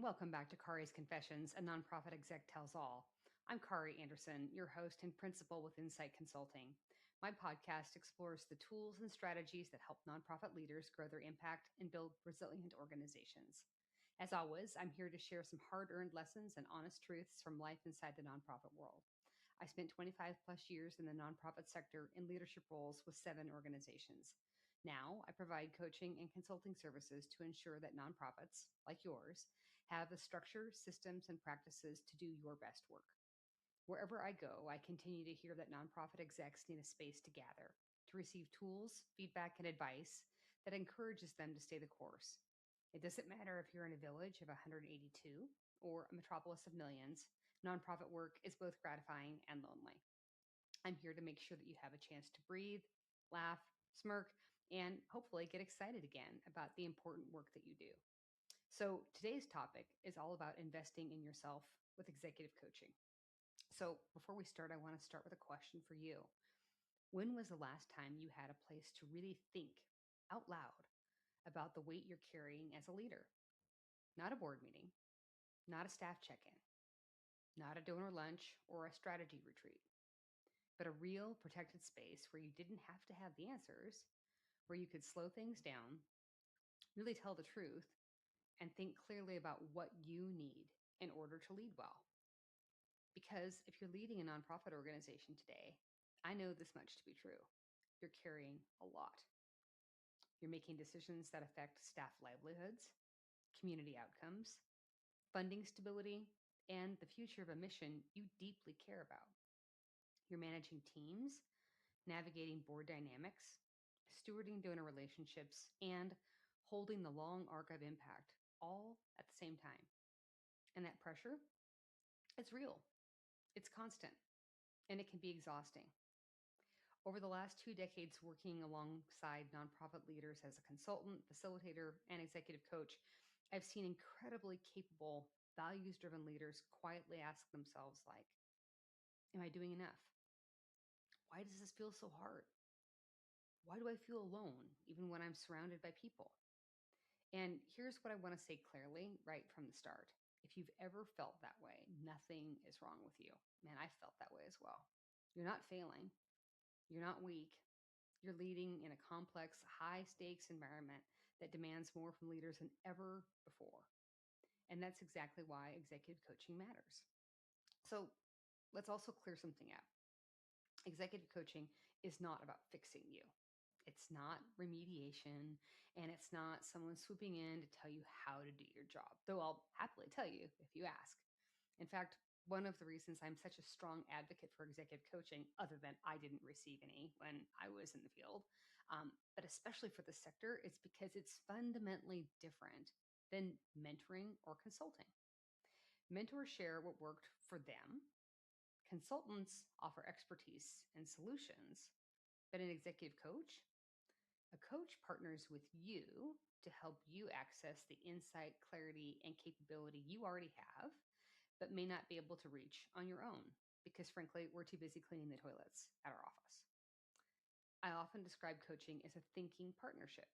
welcome back to Kari's Confessions, a nonprofit exec tells all. I'm Kari Anderson, your host and principal with Incite Consulting. My podcast explores the tools and strategies that help nonprofit leaders grow their impact and build resilient organizations. As always, I'm here to share some hard-earned lessons and honest truths from life inside the nonprofit world. I spent 25 plus years in the nonprofit sector in leadership roles with 7 organizations. Now, I provide coaching and consulting services to ensure that nonprofits, like yours, have the structure, systems, and practices to do your best work. Wherever I go, I continue to hear that nonprofit execs need a space to gather, to receive tools, feedback, and advice that encourages them to stay the course. It doesn't matter if you're in a village of 182 or a metropolis of millions, nonprofit work is both gratifying and lonely. I'm here to make sure that you have a chance to breathe, laugh, smirk, and hopefully get excited again about the important work that you do. So today's topic is all about investing in yourself with executive coaching. So before we start, I want to start with a question for you. When was the last time you had a place to really think out loud about the weight you're carrying as a leader? Not a board meeting, not a staff check-in, not a donor lunch or a strategy retreat, but a real protected space where you didn't have to have the answers, where you could slow things down, really tell the truth, and think clearly about what you need in order to lead well. Because if you're leading a nonprofit organization today, I know this much to be true. You're carrying a lot. You're making decisions that affect staff livelihoods, community outcomes, funding stability, and the future of a mission you deeply care about. You're managing teams, navigating board dynamics, stewarding donor relationships, and holding the long arc of impact all at the same time. And that pressure, it's real, it's constant, and it can be exhausting. Over the last 2 decades working alongside nonprofit leaders as a consultant, facilitator, and executive coach, I've seen incredibly capable, values-driven leaders quietly ask themselves like, am I doing enough? Why does this feel so hard? Why do I feel alone even when I'm surrounded by people? And here's what I want to say clearly right from the start. If you've ever felt that way, nothing is wrong with you. Man, I felt that way as well. You're not failing. You're not weak. You're leading in a complex, high stakes environment that demands more from leaders than ever before. And that's exactly why executive coaching matters. So let's also clear something up. Executive coaching is not about fixing you. It's not remediation, and it's not someone swooping in to tell you how to do your job, though I'll happily tell you if you ask. In fact, one of the reasons I'm such a strong advocate for executive coaching, other than I didn't receive any when I was in the field, but especially for the sector, is because it's fundamentally different than mentoring or consulting. Mentors share what worked for them. Consultants offer expertise and solutions, but an executive coach, a coach partners with you to help you access the insight, clarity, and capability you already have, but may not be able to reach on your own because, frankly, we're too busy cleaning the toilets at our office. I often describe coaching as a thinking partnership.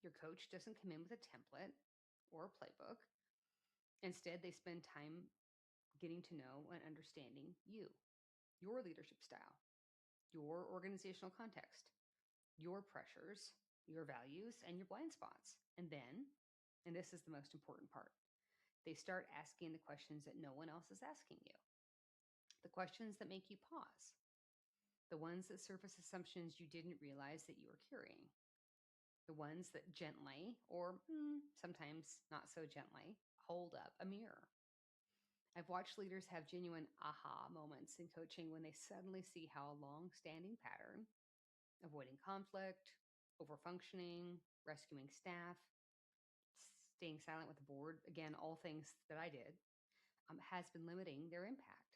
Your coach doesn't come in with a template or a playbook. Instead, they spend time getting to know and understanding you, your leadership style, your organizational context, your pressures, your values, and your blind spots. And then, and this is the most important part, they start asking the questions that no one else is asking you. The questions that make you pause. The ones that surface assumptions you didn't realize that you were carrying. The ones that gently, or sometimes not so gently, hold up a mirror. I've watched leaders have genuine aha moments in coaching when they suddenly see how a long-standing pattern, avoiding conflict, overfunctioning, rescuing staff, staying silent with the board, again, all things that I did, has been limiting their impact.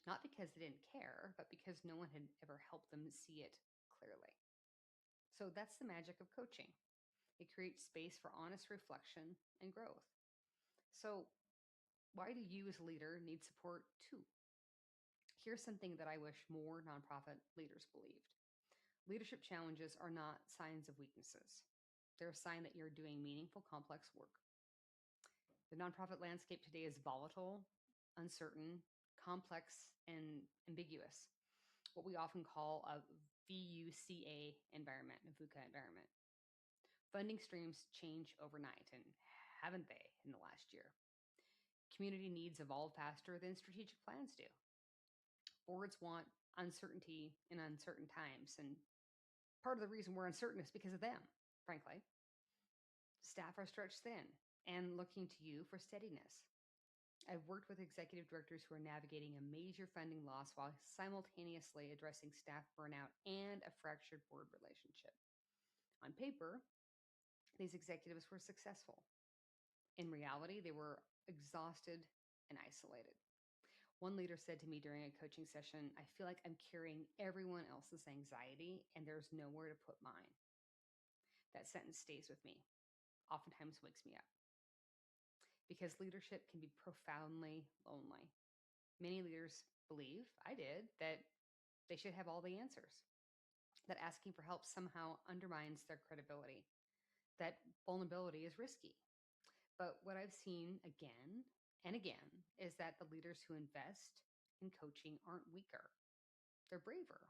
Not because they didn't care, but because no one had ever helped them see it clearly. So that's the magic of coaching. It creates space for honest reflection and growth. So why do you as a leader need support too? Here's something that I wish more nonprofit leaders believed. Leadership challenges are not signs of weaknesses. They're a sign that you're doing meaningful, complex work. The nonprofit landscape today is volatile, uncertain, complex, and ambiguous, what we often call a VUCA environment, a VUCA environment. Funding streams change overnight, and haven't they in the last year? Community needs evolve faster than strategic plans do. Boards want uncertainty in uncertain times, and part of the reason we're uncertain is because of them, frankly. Staff are stretched thin and looking to you for steadiness. I've worked with executive directors who are navigating a major funding loss while simultaneously addressing staff burnout and a fractured board relationship. On paper, these executives were successful. In reality, they were exhausted and isolated. One leader said to me during a coaching session, "I feel like I'm carrying everyone else's anxiety and there's nowhere to put mine." That sentence stays with me, oftentimes wakes me up, because leadership can be profoundly lonely. Many leaders believe, I did, that they should have all the answers, that asking for help somehow undermines their credibility, that vulnerability is risky. But what I've seen again and again is that the leaders who invest in coaching aren't weaker, they're braver.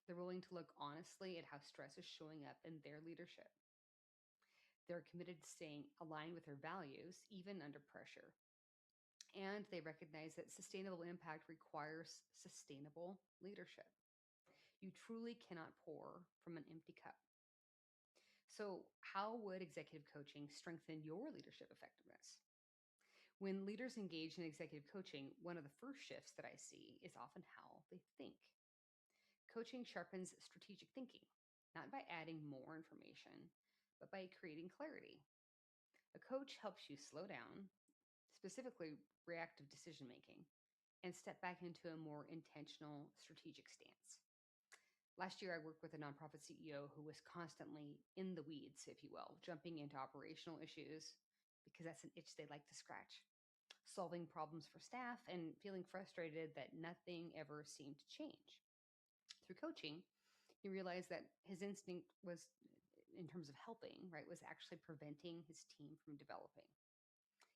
They're willing to look honestly at how stress is showing up in their leadership. They're committed to staying aligned with their values, even under pressure. And they recognize that sustainable impact requires sustainable leadership. You truly cannot pour from an empty cup. So, how would executive coaching strengthen your leadership effectiveness? When leaders engage in executive coaching, one of the first shifts that I see is often how they think. Coaching sharpens strategic thinking, not by adding more information, but by creating clarity. A coach helps you slow down, specifically reactive decision making, and step back into a more intentional strategic stance. Last year, I worked with a nonprofit CEO who was constantly in the weeds, if you will, jumping into operational issues because that's an itch they like to scratch, solving problems for staff, and feeling frustrated that nothing ever seemed to change. Through coaching, he realized that his instinct was, in terms of helping, right, was actually preventing his team from developing.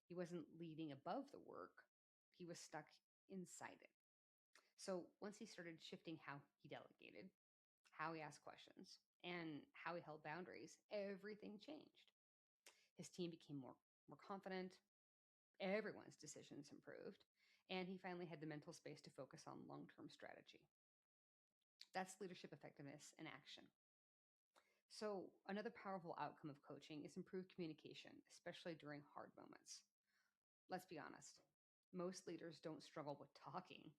He wasn't leading above the work, he was stuck inside it. So once he started shifting how he delegated, how he asked questions, and how he held boundaries, everything changed. His team became more confident, everyone's decisions improved, and he finally had the mental space to focus on long-term strategy. That's leadership effectiveness in action. So another powerful outcome of coaching is improved communication, especially during hard moments. Let's be honest, most leaders don't struggle with talking.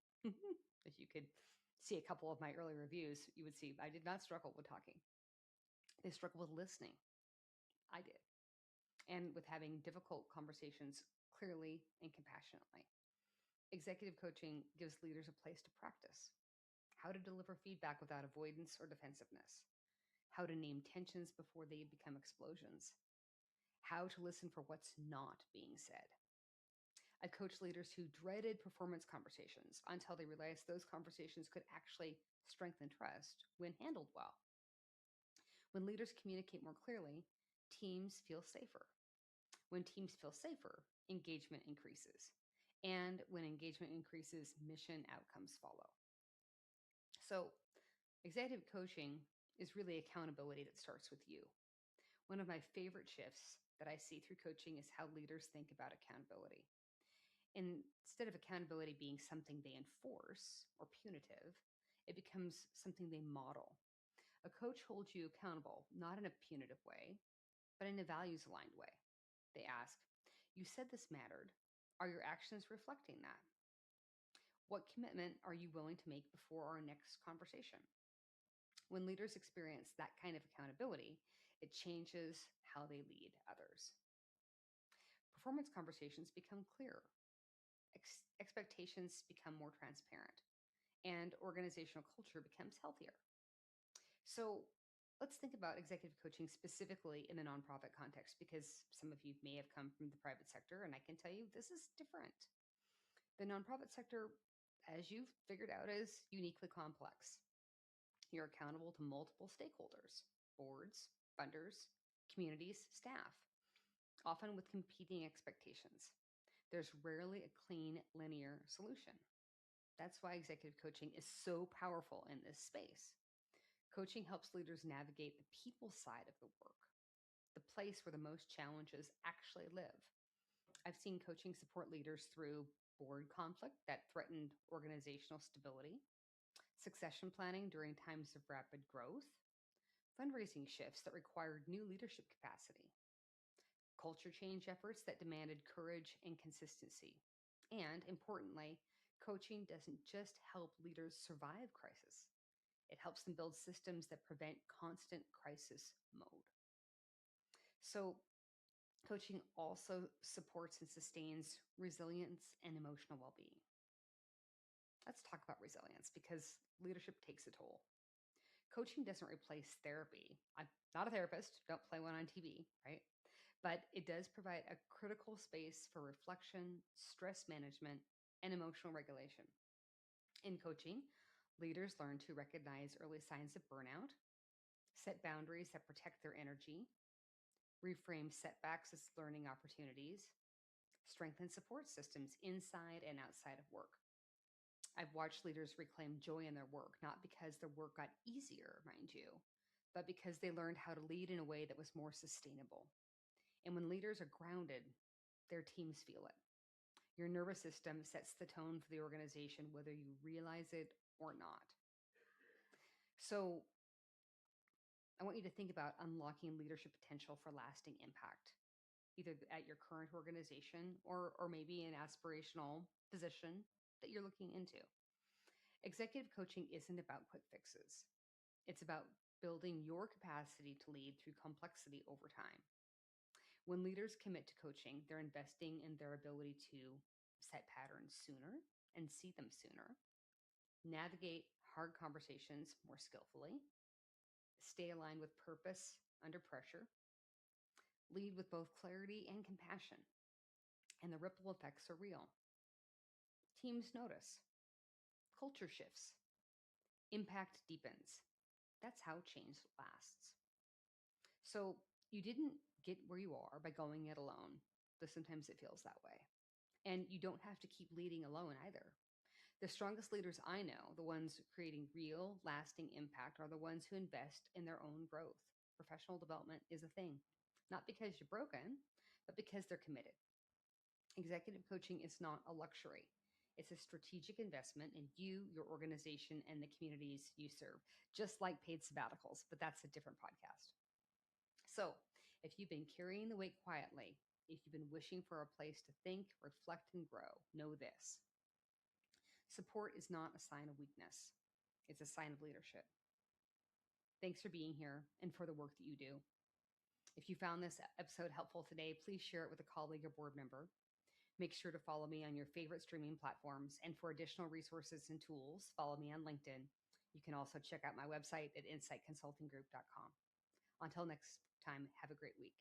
If you could see a couple of my early reviews, you would see I did not struggle with talking. They struggle with listening. I did. And with having difficult conversations clearly and compassionately. Executive coaching gives leaders a place to practice how to deliver feedback without avoidance or defensiveness, how to name tensions before they become explosions, how to listen for what's not being said. I coached leaders who dreaded performance conversations until they realized those conversations could actually strengthen trust when handled well. When leaders communicate more clearly, teams feel safer. When teams feel safer, engagement increases. And when engagement increases, mission outcomes follow. So, executive coaching is really accountability that starts with you. One of my favorite shifts that I see through coaching is how leaders think about accountability. Instead of accountability being something they enforce or punitive, it becomes something they model. A coach holds you accountable, not in a punitive way, but in a values aligned way. They ask, "You said this mattered. Are your actions reflecting that? What commitment are you willing to make before our next conversation?" When leaders experience that kind of accountability, it changes how they lead others. Performance conversations become clearer. Expectations become more transparent, and organizational culture becomes healthier. So let's think about executive coaching specifically in the nonprofit context, because some of you may have come from the private sector, and I can tell you this is different. The nonprofit sector, as you've figured out, is uniquely complex. You're accountable to multiple stakeholders, boards, funders, communities, staff. often with competing expectations. There's rarely a clean, linear solution. That's why executive coaching is so powerful in this space. Coaching helps leaders navigate the people side of the work, the place where the most challenges actually live. I've seen coaching support leaders through board conflict that threatened organizational stability, succession planning during times of rapid growth, fundraising shifts that required new leadership capacity, culture change efforts that demanded courage and consistency. And importantly, coaching doesn't just help leaders survive crisis, it helps them build systems that prevent constant crisis mode. So, coaching also supports and sustains resilience and emotional well being. Let's talk about resilience because leadership takes a toll. Coaching doesn't replace therapy. I'm not a therapist, don't play one on TV, right? But it does provide a critical space for reflection, stress management, and emotional regulation. In coaching, leaders learn to recognize early signs of burnout, set boundaries that protect their energy, reframe setbacks as learning opportunities, strengthen support systems inside and outside of work. I've watched leaders reclaim joy in their work, not because their work got easier, mind you, but because they learned how to lead in a way that was more sustainable. And when leaders are grounded, their teams feel it. Your nervous system sets the tone for the organization, whether you realize it or not. So I want you to think about unlocking leadership potential for lasting impact, either at your current organization or maybe an aspirational position that you're looking into. Executive coaching isn't about quick fixes. It's about building your capacity to lead through complexity over time. When leaders commit to coaching, they're investing in their ability to set patterns sooner and see them sooner, navigate hard conversations more skillfully, stay aligned with purpose under pressure, lead with both clarity and compassion. And the ripple effects are real. Teams notice, culture shifts, impact deepens. That's how change lasts. So you didn't get where you are by going it alone, though sometimes it feels that way. And you don't have to keep leading alone either. The strongest leaders I know, the ones creating real, lasting impact, are the ones who invest in their own growth. Professional development is a thing, not because you're broken, but because they're committed. Executive coaching is not a luxury. It's a strategic investment in you, your organization, and the communities you serve, just like paid sabbaticals, but that's a different podcast. So, if you've been carrying the weight quietly, if you've been wishing for a place to think, reflect, and grow, know this. Support is not a sign of weakness. It's a sign of leadership. Thanks for being here and for the work that you do. If you found this episode helpful today, please share it with a colleague or board member. Make sure to follow me on your favorite streaming platforms. And for additional resources and tools, follow me on LinkedIn. You can also check out my website at inciteconsultinggroup.com. Until next time, have a great week.